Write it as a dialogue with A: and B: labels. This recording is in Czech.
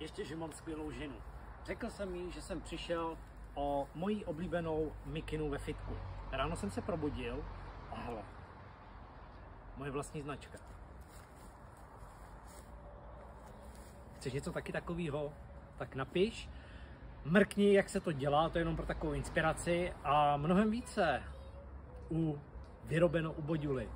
A: ještě, že mám skvělou ženu. Řekl jsem jí, že jsem přišel o moji oblíbenou mikinu ve fitku. Ráno jsem se probudil a hele, moje vlastní značka. Chceš něco taky takového? Tak napiš, mrkni, jak se to dělá, to je jenom pro takovou inspiraci a mnohem více vyrobeno u Boďuly.